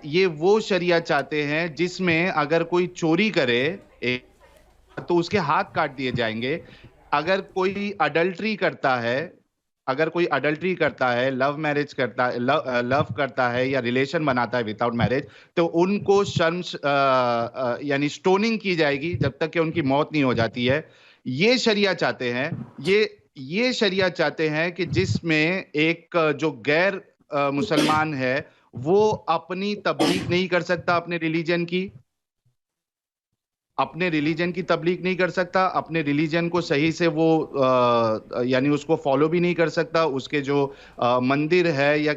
ये वो शरिया चाहते हैं जिसमें अगर कोई चोरी करे तो उसके हाथ काट दिए जाएंगे। अगर कोई अडल्ट्री करता है, लव मैरिज करता है, लव करता है या रिलेशन बनाता है विदाउट मैरिज, तो उनको यानी स्टोनिंग की जाएगी जब तक कि उनकी मौत नहीं हो जाती है। ये शरिया चाहते हैं, ये शरिया चाहते हैं कि जिसमें एक जो गैर मुसलमान है वो अपनी तबलीग नहीं कर सकता, अपने रिलीजन की तबलीग नहीं कर सकता, अपने रिलीजन को सही से वो यानी उसको फॉलो भी नहीं कर सकता, उसके जो मंदिर है या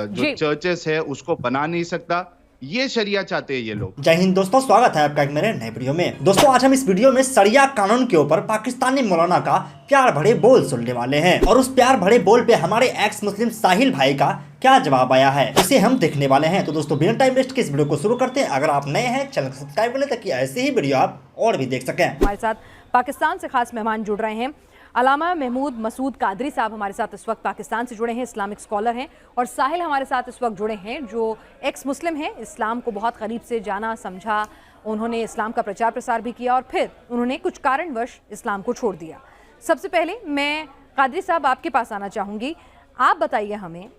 जो चर्चेस है उसको बना नहीं सकता। ये शरिया चाहते हैं ये लोग। जय हिंद दोस्तों, स्वागत है आपका एक मेरे नए वीडियो में। दोस्तों आज हम इस वीडियो में शरिया कानून के ऊपर पाकिस्तानी मौलाना का प्यार भरे बोल सुनने वाले हैं और उस प्यार भरे बोल पे हमारे एक्स मुस्लिम साहिल भाई का क्या जवाब आया है इसे हम देखने वाले हैं। तो दोस्तों बिना टाइम वेस्ट के इस वीडियो को शुरू करते हैं। अगर आप नए हैं चैनल को सब्सक्राइब कर लें ताकि ऐसे ही वीडियो आप और भी देख सकें। हमारे साथ पाकिस्तान से खास मेहमान जुड़ रहे हैं। अलामा महमूद मसूद कादरी साहब हमारे साथ इस वक्त पाकिस्तान से जुड़े हैं, इस्लामिक स्कॉलर हैं। और साहिल हमारे साथ इस वक्त जुड़े हैं जो एक्स मुस्लिम हैं, इस्लाम को बहुत करीब से जाना समझा, उन्होंने इस्लाम का प्रचार प्रसार भी किया और फिर उन्होंने कुछ कारणवश इस्लाम को छोड़ दिया। सबसे पहले मैं कादरी साहब आपके पास आना चाहूँगी। आप बताइए हमें,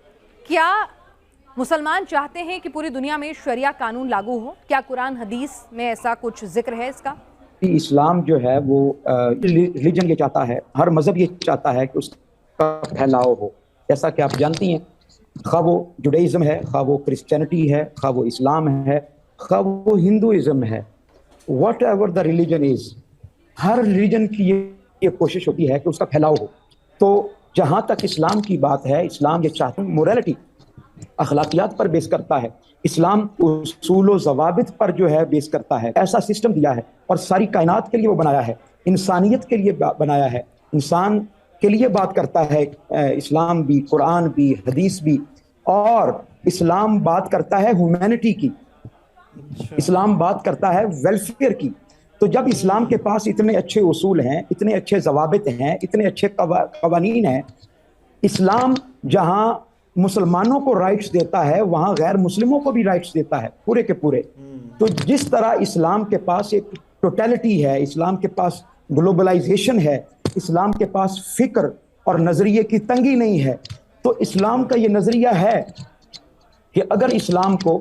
क्या मुसलमान चाहते हैं कि पूरी दुनिया में शरिया कानून लागू हो? क्या कुरान हदीस में ऐसा कुछ जिक्र है इसका? इस्लाम जो है वो रिलीजन ये चाहता है, हर मज़हब ये चाहता है कि उसका फैलाव हो। जैसा कि आप जानती हैं, खा वो जुडाइज़म है, खा वो क्रिश्चियनिटी है, खा वो इस्लाम है, खा वो हिंदुइज़म है, what ever the religion is, her religion की ये कोशिश होती है कि उसका फैलाव हो। तो जहाँ तक इस्लाम की बात है, इस्लाम ये चाहता है मोरालिटी, अखलाकियात पर बेस करता है। इस्लाम उसूल व ज़वाबित पर जो है बेस करता है। ऐसा सिस्टम दिया है और सारी कायनात के लिए वो बनाया है, इंसानियत के लिए बनाया है, इंसान के लिए बात करता है। इस्लाम भी, कुरान भी, हदीस भी। और इस्लाम बात करता है ह्यूमैनिटी की, इस्लाम बात करता है वेलफेयर की। तो जब इस्लाम के पास इतने अच्छे उसूल हैं, इतने अच्छे ज़वाबित हैं, इतने अच्छे कवानीन हैं, इस्लाम जहाँ मुसलमानों को राइट्स देता है वहाँ गैर मुस्लिमों को भी राइट्स देता है पूरे के पूरे। तो जिस तरह इस्लाम के पास एक टोटलिटी है, इस्लाम के पास ग्लोबलाइजेशन है, इस्लाम के पास फिक्र और नज़रिए की तंगी नहीं है, तो इस्लाम का ये नज़रिया है कि अगर इस्लाम को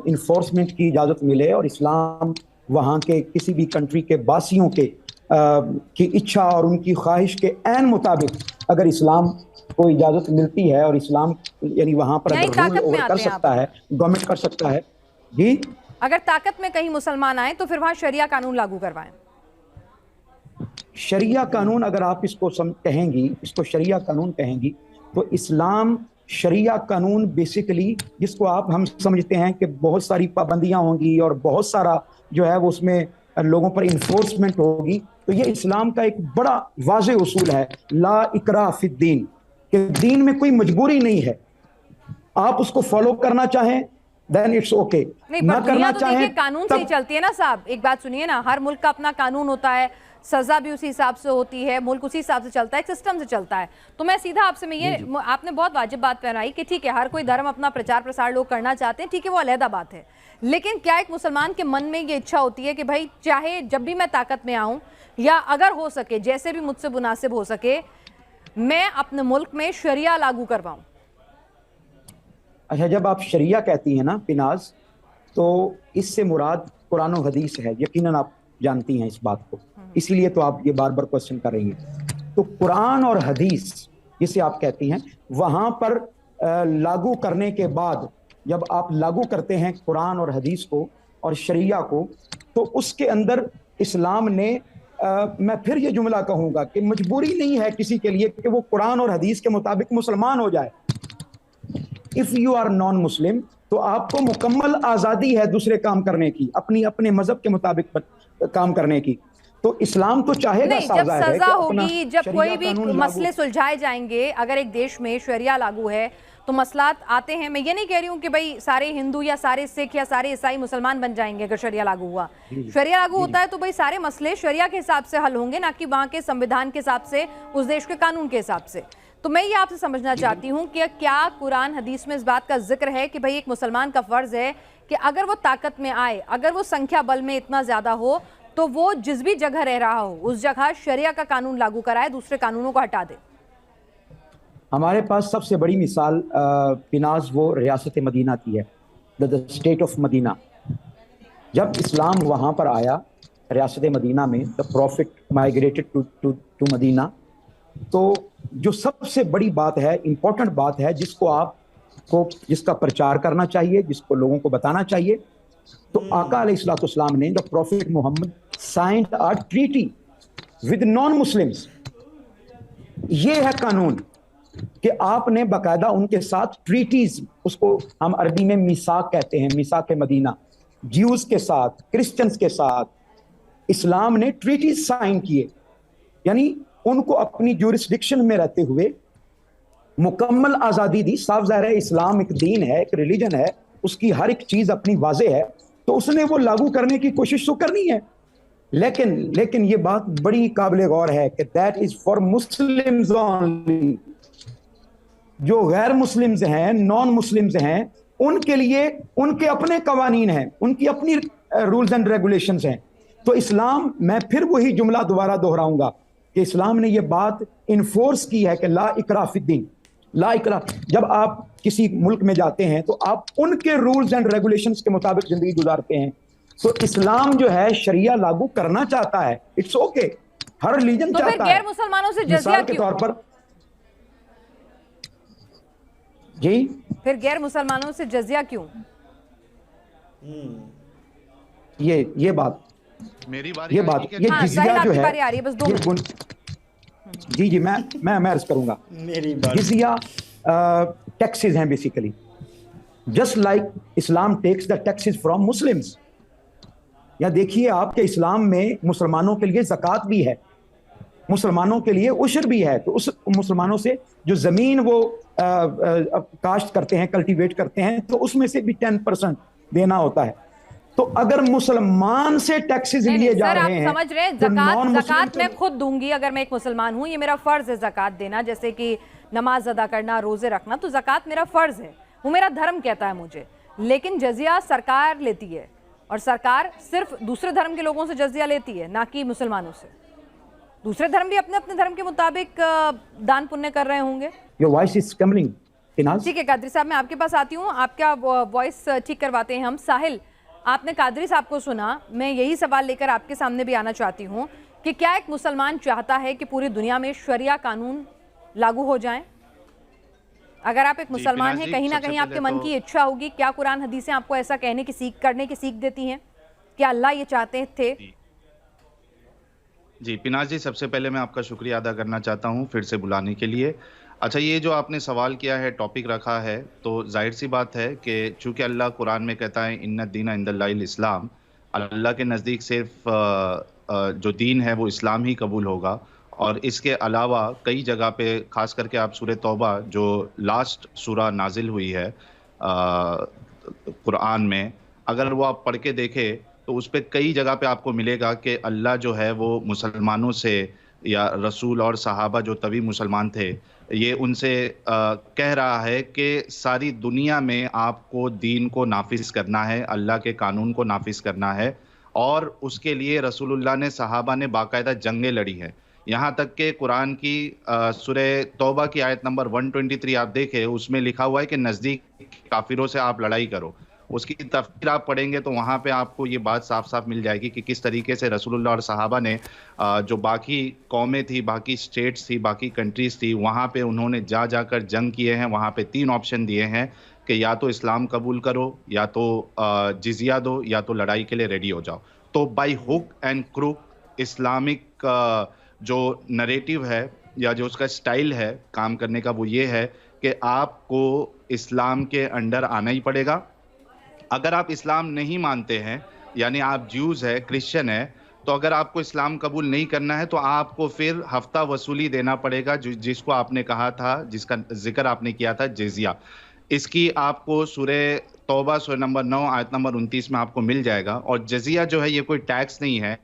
इन्फोर्समेंट की इजाज़त मिले और इस्लाम वहाँ के किसी भी कंट्री के बासियों की इच्छा और उनकी ख्वाहिश के ऐन मुताबिक अगर इस्लाम को इजाज़त मिलती है और इस्लाम यानी वहाँ पर अगर रूल कर सकता है, गवर्नमेंट कर सकता है जी, अगर ताकत में कहीं मुसलमान आए तो फिर वहाँ शरिया कानून लागू करवाएं। शरिया कानून अगर आप इसको कहेंगी, इसको शरिया कानून कहेंगी, तो इस्लाम शरिया कानून बेसिकली जिसको हम समझते हैं कि बहुत सारी पाबंदियां होंगी और बहुत सारा जो है वो उसमें लोगों पर इन्फोर्समेंट होगी। तो ये इस्लाम का एक बड़ा वाज़ेह उसूल है, ला इकराह फिद्दीन, कि दीन में कोई मजबूरी नहीं है। आप उसको फॉलो करना चाहें देन इट्स ओके, ना करना तो चाहें कानून से ही चलती है ना साहब। एक बात सुनिए ना, हर मुल्क का अपना कानून होता है, सजा भी उसी हिसाब से होती है, मुल्क उसी हिसाब से चलता है, एक सिस्टम से चलता है। तो मैं सीधा आपसे आपने बहुत वाजिब बात पहनाई कि ठीक है, हर कोई धर्म अपना प्रचार प्रसार लोग करना चाहते हैं, ठीक है, वो अलहदा बात है। लेकिन क्या एक मुसलमान के मन में ये इच्छा होती है कि भाई चाहे जब भी मैं ताकत में आऊं या अगर हो सके जैसे भी मुझसे मुनासिब हो सके मैं अपने मुल्क में शरिया लागू करवाऊं? अच्छा, जब आप शरिया कहती हैं ना पिनाज, तो इससे मुराद कुरान और हदीस है। यकीनन आप जानती हैं इस बात को, इसीलिए तो आप ये बार बार क्वेश्चन कर रही हैं। तो कुरान और हदीस जिसे आप कहती हैं, वहाँ पर लागू करने के बाद जब आप लागू करते हैं कुरान और हदीस को और शरिया को, तो उसके अंदर इस्लाम ने मैं फिर ये जुमला कहूँगा कि मजबूरी नहीं है किसी के लिए कि वो कुरान और हदीस के मुताबिक मुसलमान हो जाए। If you are non Muslim तो आपको मुकम्मल आज़ादी है दूसरे काम करने की, अपने मज़हब के मुताबिक काम करने की। तो इस्लाम तो चाहेगा जब सजा होगी, जब कोई भी मसले सुलझाए जाएंगे, अगर एक देश में शरिया लागू है तो मसलात आते हैं। मैं ये नहीं कह रही हूँ कि भाई सारे हिंदू या सारे सिख या सारे ईसाई मुसलमान बन जाएंगे अगर शरिया लागू हुआ। शरिया लागू होता है तो भाई सारे मसले शरिया के हिसाब से हल होंगे, ना कि वहाँ के संविधान के हिसाब से, उस देश के कानून के हिसाब से। तो मैं ये आपसे समझना चाहती हूँ कि क्या कुरान हदीस में इस बात का जिक्र है कि भाई एक मुसलमान का फर्ज है कि अगर वो ताकत में आए, अगर वो संख्या बल में इतना ज्यादा हो, तो वो जिस भी जगह रह रहा हो उस जगह शरिया का कानून लागू कराए, दूसरे कानूनों को हटा दे? हमारे पास सबसे बड़ी मिसाल पिनाज वो रियासत मदीना की है, द स्टेट ऑफ मदीना। जब इस्लाम वहाँ पर आया रियासत मदीना में, the prophet migrated to Medina, तो जो सबसे बड़ी बात है, इम्पोर्टेंट बात है, जिसका प्रचार करना चाहिए, जिसको लोगों को बताना चाहिए, तो आका अलैहिस्सलाम ने, the prophet Muhammad, signed a treaty with non Muslims. ये है कानून कि आपने बाकायदा उनके साथ ट्रीटीज, उसको हम अरबी में मिसाक कहते हैं, मिसाक मदीना, ज्यूज के साथ, क्रिश्चियंस के साथ इस्लाम ने ट्रीटीज साइन किए, यानी उनको अपनी ज्यूरिस्डिक्शन में रहते हुए मुकम्मल आज़ादी दी। साफ ज़ाहिर है इस्लाम एक दीन है, एक रिलीजन है, उसकी हर एक चीज़ अपनी वाज़े है, तो उसने वो लागू करने की कोशिश तो करनी है, लेकिन ये बात बड़ी काबिल गौर है कि that is for Muslims only. जो गैर मुस्लिम्स हैं, नॉन मुस्लिम्स हैं, उनके लिए उनके अपने कवानीन हैं, उनकी अपनी रूल्स एंड रेगुलेशंस हैं। तो इस्लाम, मैं फिर वही जुमला दोबारा दोहराऊंगा कि इस्लाम ने ये बात इन्फोर्स की है कि ला इकराह फिद्दीन, ला इकराह। जब आप किसी मुल्क में जाते हैं तो आप उनके रूल्स एंड रेगुलेशंस के मुताबिक जिंदगी गुजारते हैं। तो इस्लाम जो है शरिया लागू करना चाहता है, इट्स ओके, हर रिलीजन तो चाहता है। गैर मुसलमानों से जजिया मिसाल के क्यों? तौर पर जी, फिर गैर मुसलमानों से जजिया क्यों? ये बात, मेरी बारी ये आएगी बात, क्या? ये हाँ, जिजिया साहिल जो आपकी है, बारी आ रही है, बस 2 ये मिनट। जी मैं अर्ज करूंगा। मेरी बात। जिजिया टैक्सेस हैं basically, just like Islam takes the taxes from Muslims. या देखिए आप कि इस्लाम में मुसलमानों के लिए ज़कात भी है, मुसलमानों के लिए उशर भी है। तो उस मुसलमानों से जो ज़मीन वो काश्त करते हैं, कल्टीवेट करते हैं, तो उसमें से भी 10% देना होता है। तो अगर मुसलमान से टैक्सेस नहीं, लिए नहीं, जा सर, रहे आप हैं, समझ रहे हैं, तो ज़कात non-Muslim मैं खुद दूंगी अगर मैं एक मुसलमान हूँ, ये मेरा फर्ज है ज़कात देना, जैसे कि नमाज अदा करना, रोजे रखना, तो ज़कात मेरा फर्ज है, वो मेरा धर्म कहता है मुझे। लेकिन जजिया सरकार लेती है, और सरकार सिर्फ दूसरे धर्म के लोगों से जजिया लेती है, ना कि मुसलमानों से। दूसरे धर्म भी अपने अपने धर्म के मुताबिक दान पुण्य कर रहे होंगे। Your voice is coming Pinaz. ठीक है कादरी साहब, मैं आपके पास आती हूँ, आपका वॉइस ठीक करवाते हैं हम। साहिल, आपने कादरी साहब को सुना, मैं यही सवाल लेकर आपके सामने भी आना चाहती हूँ कि क्या एक मुसलमान चाहता है कि पूरी दुनिया में शरिया कानून लागू हो जाएं? अगर आप एक मुसलमान हैं, कहीं ना कहीं आपके मन की इच्छा होगी, क्या कुरान हदीसें आपको ऐसा कहने की सीख देती हैं? क्या अल्लाह ये चाहते थे? जी पिनाज जी, सबसे पहले मैं आपका शुक्रिया अदा करना चाहता हूँ फिर से बुलाने के लिए। अच्छा, ये जो आपने सवाल किया है, टॉपिक रखा है, तो जाहिर सी बात है कि चूंकि अल्लाह कुरान में कहता है इन्ना दीन इंदल्लाहिल इस्लाम, अल्लाह के नज़दीक सिर्फ जो दीन है वो इस्लाम ही कबूल होगा। और इसके अलावा कई जगह पे, खास करके आप सूरह तौबा जो लास्ट सूरा नाजिल हुई है कुरान में, अगर वो आप पढ़ के देखें तो उस पर कई जगह पे आपको मिलेगा कि अल्लाह जो है वो मुसलमानों से, या रसूल और सहाबा जो तभी मुसलमान थे, ये उनसे कह रहा है कि सारी दुनिया में आपको दीन को नाफिज करना है, अल्लाह के कानून को नाफिज करना है। और उसके लिए रसूलुल्लाह ने, सहाबा ने बाकायदा जंगें लड़ी हैं। यहाँ तक कि कुरान की सूरह तौबा की आयत नंबर 123 आप देखें, उसमें लिखा हुआ है कि नज़दीक काफिरों से आप लड़ाई करो। उसकी तफसीर आप पढ़ेंगे तो वहाँ पे आपको ये बात साफ साफ मिल जाएगी कि किस तरीके से रसूलुल्लाह और सहाबा ने जो बाकी कौमें थी, बाकी स्टेट्स थी, बाकी कंट्रीज़ थी, वहाँ पे उन्होंने जाकर जंग किए हैं। वहाँ पे 3 ऑप्शन दिए हैं कि या तो इस्लाम कबूल करो, या तो जिजिया दो, या तो लड़ाई के लिए रेडी हो जाओ। तो by hook and crook Islamic जो नरेटिव है या जो उसका स्टाइल है काम करने का, वो ये है कि आपको इस्लाम के अंडर आना ही पड़ेगा। अगर आप इस्लाम नहीं मानते हैं, यानी आप ज्यूज़ है, क्रिश्चियन है, तो अगर आपको इस्लाम कबूल नहीं करना है तो आपको फिर हफ्ता वसूली देना पड़ेगा, जिसको आपने कहा था, जिसका जिक्र आपने किया था, जिजिया। इसकी आपको सूरह तौबा सूरह नंबर 9 आयत नंबर 29 में आपको मिल जाएगा। और जजिया जो है ये कोई टैक्स नहीं है।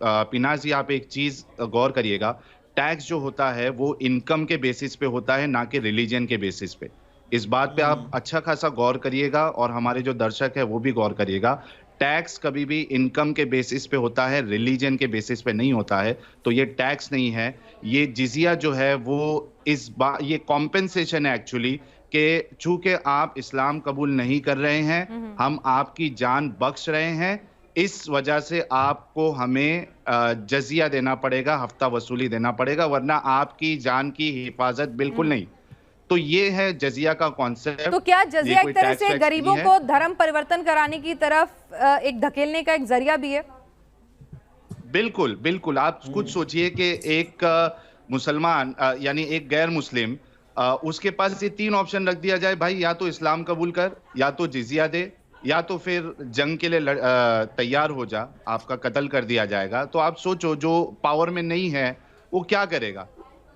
पिनाज जी, आप एक चीज़ गौर करिएगा, टैक्स जो होता है वो इनकम के बेसिस पे होता है, ना कि रिलीजन के बेसिस पे। इस बात पे आप अच्छा खासा गौर करिएगा और हमारे जो दर्शक है वो भी गौर करिएगा। टैक्स कभी भी इनकम के बेसिस पे होता है, रिलीजन के बेसिस पे नहीं होता है। तो ये टैक्स नहीं है, ये जिजिया जो है वो ये कॉम्पेंसेशन है एक्चुअली, कि चूंकि आप इस्लाम कबूल नहीं कर रहे हैं, हम आपकी जान बख्श रहे हैं, इस वजह से आपको हमें जजिया देना पड़ेगा, हफ्ता वसूली देना पड़ेगा, वरना आपकी जान की हिफाजत बिल्कुल नहीं। तो ये है जजिया का कॉन्सेप्ट। तो क्या जजिया एक तरह से गरीबों को धर्म परिवर्तन कराने की तरफ एक धकेलने का एक जरिया भी है? बिल्कुल बिल्कुल। आप खुद सोचिए कि एक मुसलमान यानी एक गैर मुस्लिम, उसके पास ये 3 ऑप्शन रख दिया जाए, भाई या तो इस्लाम कबूल कर, या तो जिजिया दे, या तो फिर जंग के लिए तैयार हो जा, आपका कत्ल कर दिया जाएगा। तो आप सोचो जो पावर में नहीं है वो क्या करेगा।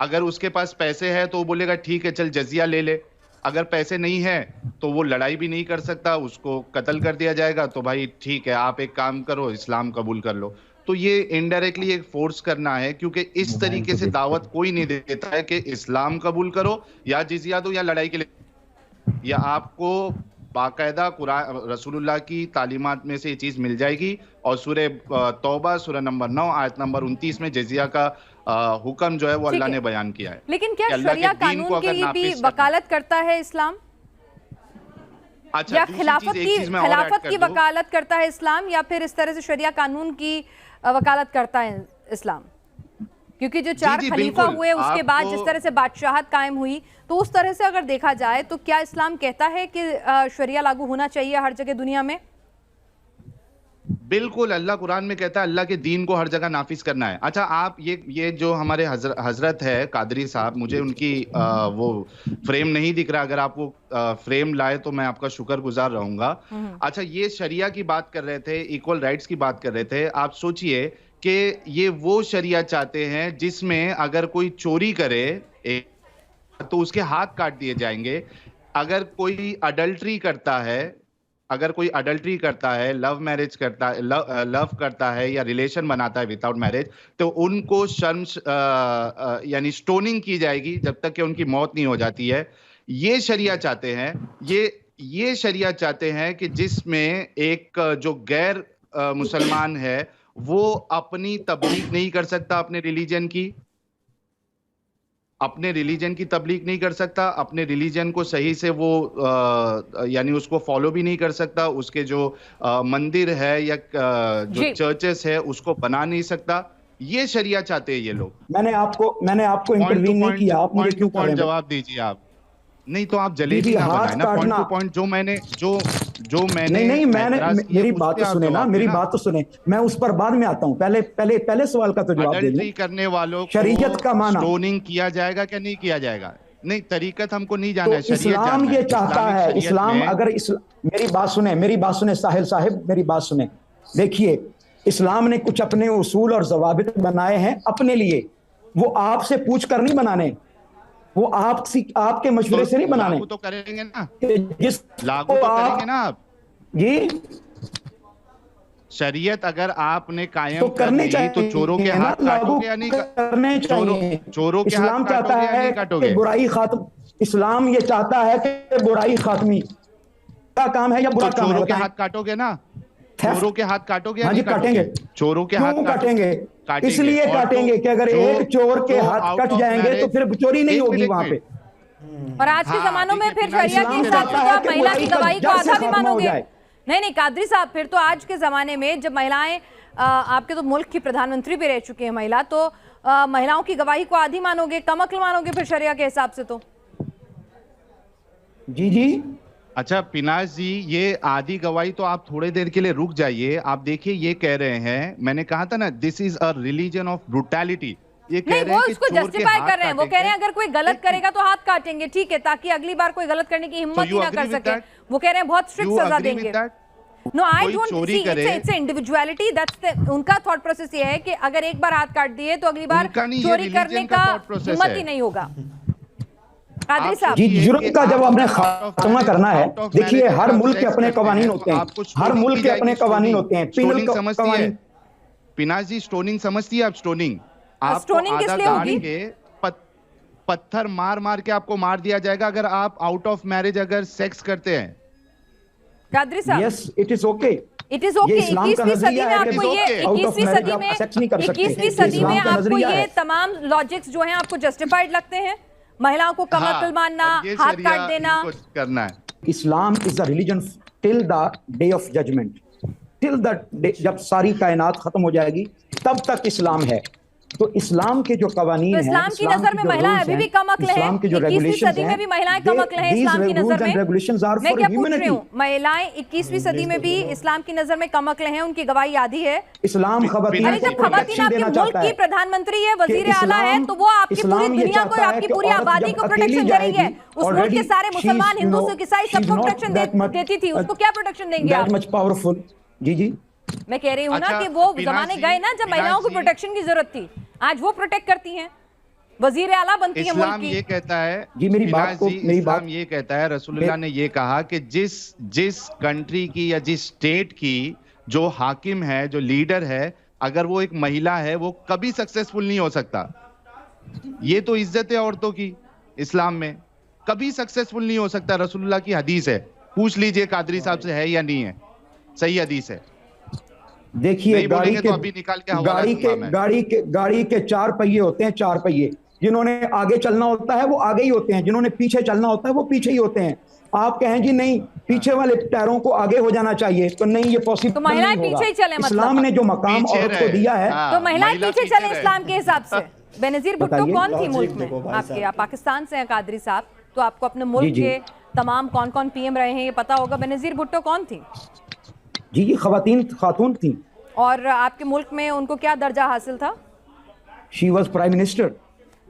अगर उसके पास पैसे है तो वो बोलेगा ठीक है चल जजिया ले ले, अगर पैसे नहीं है तो वो लड़ाई भी नहीं कर सकता, उसको कत्ल कर दिया जाएगा। तो भाई ठीक है आप एक काम करो, इस्लाम कबूल कर लो। तो ये इनडायरेक्टली एक फोर्स करना है, क्योंकि इस तरीके से दावत कोई नहीं देता है कि इस्लाम कबूल करो या जिजिया दो या लड़ाई के लिए। या आपको बाकायदा कुरान रसूलुल्लाह की तालीमात में से ये चीज मिल जाएगी, और सूरह तौबा सूरह नंबर 9 आयत नंबर 29 में जजिया का हुक्म जो है वो अल्लाह ने बयान किया है। लेकिन क्या शरिया कानून की भी वकालत करता है इस्लाम? अच्छा, या खिलाफत की वकालत करता है इस्लाम, या फिर इस तरह से शरिया कानून की वकालत करता है इस्लाम? क्योंकि जो 4 खलीफा हुए उसके बाद जिस तरह से बादशाहत कायम हुई, तो उस तरह से अगर देखा जाए तो क्या इस्लाम कहता है कि शरिया लागू होना चाहिए हर जगह दुनिया में? बिल्कुल, अल्लाह कुरान में कहता है अल्लाह के दीन को हर जगह नाफिज करना है। अच्छा, आप ये जो हमारे हजरत है कादरी साहब, मुझे उनकी वो फ्रेम नहीं दिख रहा, अगर आप वो फ्रेम लाए तो मैं आपका शुक्रगुजार रहूंगा। अच्छा, ये शरिया की बात कर रहे थे, इक्वल राइट्स की बात कर रहे थे। आप सोचिए कि ये वो शरिया चाहते हैं जिसमें अगर कोई चोरी करे तो उसके हाथ काट दिए जाएंगे। अगर कोई अडल्ट्री करता है, लव मैरिज करता है, लव करता है या रिलेशन बनाता है विदाउट मैरिज, तो उनको शर्म यानी स्टोनिंग की जाएगी जब तक कि उनकी मौत नहीं हो जाती है। ये शरिया चाहते हैं, ये शरिया चाहते हैं कि जिसमें एक जो गैर मुसलमान है वो अपनी तबलीग नहीं कर सकता, अपने रिलीजन की तबलीग नहीं कर सकता, अपने रिलीजन को सही से वो यानी उसको फॉलो भी नहीं कर सकता, उसके जो मंदिर है या जो चर्चेस है उसको बना नहीं सकता। ये शरिया चाहते हैं ये लोग। मैंने आपको इंटरवीन नहीं किया, आप मुझे क्यों पॉइंट जवाब दीजिए आप। नहीं तो आप जलेबी ना बनाए ना, पॉइंट टू पॉइंट। जो मैंने नहीं मैंने मेरी बात तो सुने ना, मेरी बात तो सुने, मैं उस पर बाद में आता हूँ। पहले सवाल का तो जवाब दीजिए। करने वालों को शरीयत का माना स्टोनिंग किया जाएगा क्या नहीं किया जाएगा? नहीं, तरीकत हमको नहीं जाना है, इस्लाम ये चाहता है। इस्लाम अगर मेरी बात सुने साहिल साहिब, मेरी बात सुने। देखिए, इस्लाम ने कुछ अपने उसूल और ज़वाबित बनाए हैं अपने लिए, वो आपसे पूछ कर नहीं बनाने, वो आपके मशवरे से नहीं बनाने। लागू तो करेंगे ना, लागू तो करेंगे ना आप। ये शरीयत अगर आपने कायम तो करने चाहिए, तो चोरों के हाथ काटोगे या नहीं करने चाहिए? चोरों के इस्लाम चाहता है कि बुराई खात्म, इस्लाम ये चाहता है कि बुराई खात्मी का काम है या बुरा काम है? चोरों के हाथ काटोगे ना, चोरों के हाथ काटोगे? हाँ जी, काटेंगे। चोरों के हाथ काटेंगे, इसलिए काटेंगे कि अगर एक चोर के हाथ कट जाएंगे तो फिर चोरी नहीं होगी वहां पे। और आज के जमानों में फिर शरिया के हिसाब से क्या महिला की गवाही को आधा भी मानोगे? नहीं कादरी साहब, फिर तो आज के जमाने में जब महिलाएं, आपके तो मुल्क की प्रधानमंत्री भी रह चुके हैं महिला, तो महिलाओं की गवाही को आधी मानोगे, कम अक्ल मानोगे फिर शरिया के हिसाब से? तो जी अच्छा पिनाश जी, ये आधी गवाही तो आप थोड़ी देर के लिए रुक जाइए। आप देखिए, ये कह रहे हैं, मैंने कहा था ना, this is a religion of brutality. ये कह रहे हैं कि उसको जस्टिफाई कर रहे हैं, वो कह रहे हैं अगर कोई गलत करेगा तो हाथ काटेंगे, ठीक है, ताकि अगली बार कोई गलत करने की हिम्मत ही ना कर सके। वो कह रहे हैं बहुत स्ट्रिक्ट सजा देंगे। No, I don't see, it's individuality, that's उनका थॉट प्रोसेस ये है कि अगर एक बार हाथ काट दिए तो अगली बार चोरी करने का हिम्मत ही नहीं होगा। जी, जुर्म का जब आपने खात्मा करना है, देखिए हर मुल्क के अपने कवानीन होते हैं, हर मुल्क के अपने कवानीन होते हैं। पिनाश जी, स्टोनिंग समझती है आप? स्टोनिंग स्टोनिंग किस लिए होगी? पत्थर मार मार के आपको मार दिया जाएगा अगर आप आउट ऑफ मैरिज अगर सेक्स करते हैं। कादरी साहब, yes it is okay, it is okay. 21वीं सदी में आपको ये 21वीं सदी में 21वीं सदी में आपको ये तमाम लॉजिक्स जो हैं आपको जस्टिफाइड लगते हैं? महिलाओं को कमर मारना, हाथ काट देना करना है। Islam is a religion till the day of judgment, till the day जब सारी कायनात खत्म हो जाएगी तब तक इस्लाम है। तो इस्लाम के जो कवानीन हैं, इस्लाम की नजर में महिलाएं अभी भी कम अक्ल हैं, इस्लाम के जो 21वीं सदी में भी महिलाएं कम अक्ल हैं इस्लाम की नजर में। मैं क्या पूछ रही हूँ, महिलाएं 21वीं सदी में भी इस्लाम की नजर में कम अक्ल हैं, उनकी गवाही आधी है। इस्लाम खवातीन अरे जब खवातीन आपके मुल्क की प्रधानमंत्री है, वजीर आला है, तो वो आपकी पूरी दुनिया को, आपकी पूरी आबादी को प्रोटेक्शन दे रही है। उस मुल्क के सारे मुसलमान, हिंदू, सिख, ईसाई सबको प्रोटेक्शन देती थी, उसको क्या प्रोटेक्शन देंगे आप? Much powerful. जी जी, मैं कह रही हूँ ना कि वो जमाने गए ना जब महिलाओं को प्रोटेक्शन की जरूरत थी, आज वो प्रोटेक्ट करती हैं, वजीर आला बनती है मुल्क की। इस्लाम ये कहता है जी, मेरी बात इस्लाम ये कहता है, रसूलुल्लाह ने ये कहा कि जिस कंट्री की या जिस स्टेट की जो हाकिम है, जो लीडर है, अगर वो एक महिला है, वो कभी सक्सेसफुल नहीं हो सकता। ये तो इज्जत है औरतों की, इस्लाम में कभी सक्सेसफुल नहीं हो सकता। रसूलुल्लाह की हदीस है, पूछ लीजिए कादरी साहब से है या नहीं है, सही हदीस है। देखिए गाड़ी के 4 पहिए होते हैं, 4 पहिए। जिन्होंने आगे चलना होता है वो आगे ही होते हैं, जिन्होंने पीछे चलना होता है वो पीछे ही होते हैं। आप कहें जी नहीं पीछे वाले टायरों को आगे हो जाना चाहिए, तो नहीं, ये पॉसिबल तो महिलाएं पीछे ही चले, इस्लाम ने जो मकाम औरत को दिया है, तो महिलाएं पीछे चले इस्लाम के हिसाब से। बेनजीर भुट्टो कौन थी मुल्क में आपके? आप पाकिस्तान से हैं कादरी साहब, तो आपको अपने मुल्क के तमाम कौन कौन पीएम रहे हैं ये पता होगा। बेनजीर भुट्टो कौन थी? जी जी, खातून थी। और आपके मुल्क में उनको क्या दर्जा हासिल था? She was prime minister.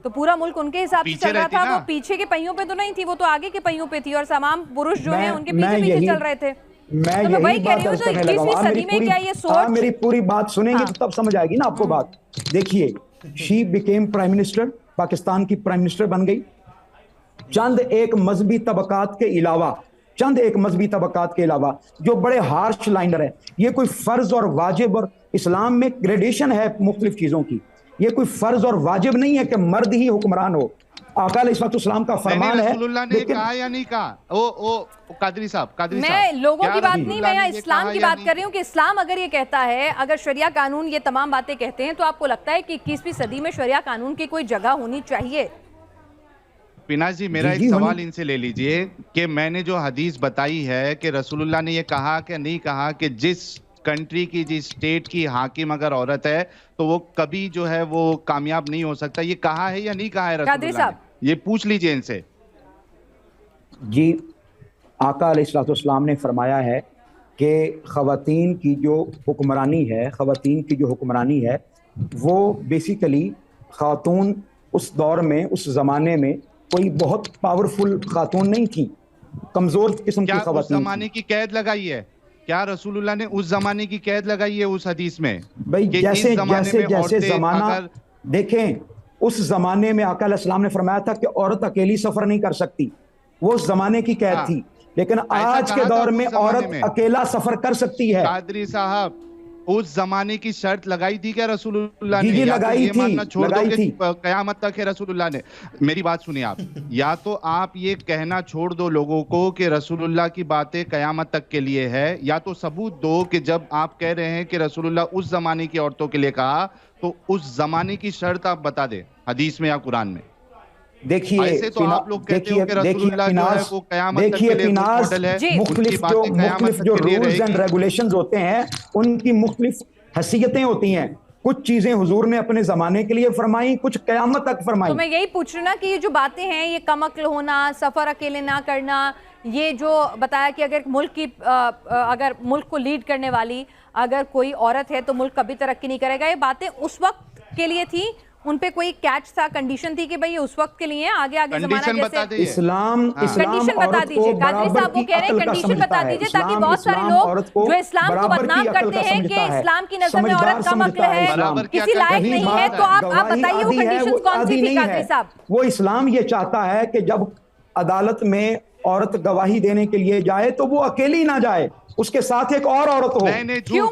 तो पूरा मुल्क उनके हिसाब से चल रहा था, वो पीछे के पहियों पे तो नहीं थी, वो तो आगे के पहियों पे थी, और तमाम पुरुष जो हैं उनके पीछे पीछे चल रहे थे। मैं वही कह रही हूँ, तो 21वीं सदी में क्या ये सोच? मेरी पूरी बात सुनेंगे तो तब समझ आएगी ना आपको बात। देखिए, she became prime minister, Pakistan की प्राइम मिनिस्टर बन गई। चंद एक मजहबी तबकात के अलावा जो बड़े हार्श लाइनर है, ये कोई फर्ज और वाजिब, और इस्लाम में ग्रेडेशन है मुख्तलिफ चीजों की, ये कोई फर्ज और वाजिब नहीं है कि मर्द ही हुक्मरान हो। आका अलैहिस्सलाम का फरमान है। रसूलुल्लाह ने कहा या नहीं कहा? कादरी साहब, मैं लोगों की बात नहीं, मैं यहाँ इस्लाम की बात कर रही हूँ कि इस्लाम अगर ये कहता है, अगर शरिया कानून ये तमाम बातें कहते हैं, तो आपको लगता है कि 21वीं सदी में शरिया कानून की कोई जगह होनी चाहिए? पिनाज जी, मेरा एक सवाल इनसे ले लीजिए कि मैंने जो हदीस बताई है कि रसूलुल्लाह ने ये कहा कि नहीं कहा कि जिस कंट्री की, जिस स्टेट की हाकिम अगर औरत है तो वो कभी जो है वो कामयाब नहीं हो सकता, ये कहा है या नहीं कहा है रसूलुल्लाह ने? ये पूछ लीजिए इनसे। जी, आका अलैहिस्सलाम ने फरमाया है कि ख़वातीन की जो हुक्मरानी है वो बेसिकली खातून उस दौर में, उस ज़माने में कोई बहुत पावरफुल खातून नहीं थी, कमज़ोर किस्म की ख़वातीन। उस ज़माने की कैद लगाई है क्या रसूलुल्लाह ने? उस ज़माने की कैद लगाई है उस हदीस में भाई? जैसे ज़माना देखें, उस ज़माने में आका अलैहिस्सलाम ने फरमाया था कि औरत अकेली सफ़र नहीं कर सकती, वो उस ज़माने की कैद थी। लेकिन आज के दौर में औरत अकेला सफ़र कर सकती है। कादरी साहब, उस जमाने की शर्त लगाई थी क्या रसूलुल्लाह ने? जी लगाई थी, मानना छोड़ दो कि कयामत तक है रसूलुल्लाह ने। मेरी बात सुनिए आप, या तो आप ये कहना छोड़ दो लोगों को कि रसूलुल्लाह की बातें कयामत तक के लिए है, या तो सबूत दो कि जब आप कह रहे हैं कि रसूलुल्लाह उस जमाने की औरतों के लिए कहा, तो उस जमाने की शर्त आप बता दे हदीस में या कुरान में। देखिए, ऐसे तो आप लोग कहते हो कि रसूलुल्लाह जो है वो कयामत तक के लिए मॉडल है। मुख्तलिफ जो रूल्स एंड रेगुलेशंस होते हैं उनकी मुख्तलिफ हैसियतें होती हैं। कुछ चीजें हुजूर ने अपने जमाने के लिए फरमाई, कुछ कयामत तक फरमाई। तो मैं यही पूछ रही ना कि ये जो बातें हैं, ये कमअक्ल होना, सफर अकेले ना करना, ये जो बताया कि अगर अगर मुल्क को लीड करने वाली अगर कोई औरत है तो मुल्क कभी तरक्की नहीं करेगा, ये बातें उस वक्त के लिए थी, उन पे कोई कैच था, कंडीशन थी कि भाई ये उस वक्त के लिए, आगे जमाना जैसे इस्लाम कंडीशन बता दीजिए। कादरी साहब वो कह रहे हैं कंडीशन बता दीजिए, ताकि बहुत सारे लोग जो इस्लाम को बदनाम करते हैं कि इस्लाम की नजर में औरत कम अक्ल है, किसी लायक नहीं है, तो आप बताइए वो कंडीशन कौन सी थी कादरी साहब? वो इस्लाम ये चाहता है कि जब अदालत में औरत गवाही देने के लिए जाए तो वो अकेली ना जाए, उसके साथ एक और औरत हो। क्यों?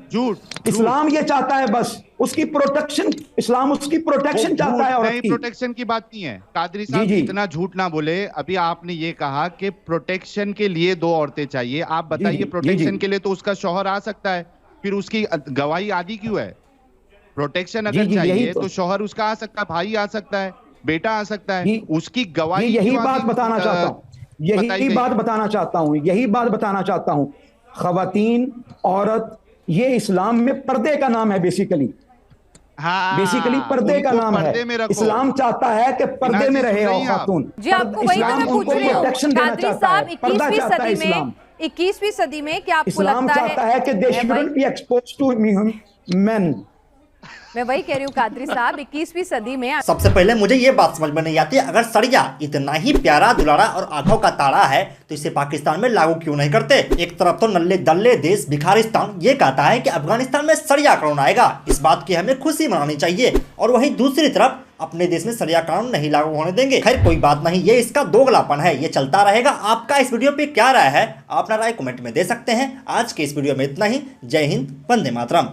झूठ। इस्लाम ये चाहता है बस उसकी प्रोटेक्शन, इस्लाम उसकी प्रोटेक्शन चाहता है औरत की। प्रोटेक्शन की बात नहीं है कादरी साहब, इतना झूठ ना बोले। अभी आपने ये कहा कि प्रोटेक्शन के लिए 2 औरतें चाहिए, आप बताइए प्रोटेक्शन के लिए तो उसका शौहर आ सकता है, फिर उसकी गवाही आदि क्यों है? प्रोटेक्शन अगर चाहिए तो शौहर उसका आ सकता है, भाई आ सकता है, बेटा आ सकता है, उसकी गवाही। यही बात बताना चाहता हूँ, यही बात बताना चाहता हूँ, यही बात बताना चाहता हूँ। खवातीन, औरत, ये इस्लाम में पर्दे का नाम है बेसिकली। बेसिकली पर्दे का नाम है। इस्लाम चाहता है कि पर्दे में रहे और खातून। जी आपको वही तो मैं पूछ रही हूँ कादरी साहब, 21वीं सदी में क्या आपको लगता है? इस्लाम चाहता है कि they shouldn't be exposed to men. मैं वही कह रही हूँ कादरी साहब, 21वीं सदी में। सबसे पहले मुझे ये बात समझ में नहीं आती, अगर सरिया इतना ही प्यारा दुलारा और आंखों का तारा है तो इसे पाकिस्तान में लागू क्यों नहीं करते? एक तरफ तो नल्ले दल्ले देश भिखारिस्तान ये कहता है कि अफगानिस्तान में सरिया कानून आएगा, इस बात की हमें खुशी मनानी चाहिए, और वहीं दूसरी तरफ अपने देश में सरिया कानून नहीं लागू होने देंगे। खैर कोई बात नहीं, ये इसका दोगलापन है, ये चलता रहेगा। आपका इस वीडियो पे क्या राय है? अपना राय कमेंट में दे सकते हैं। आज के इस वीडियो में इतना ही। जय हिंद, वंदे मातरम।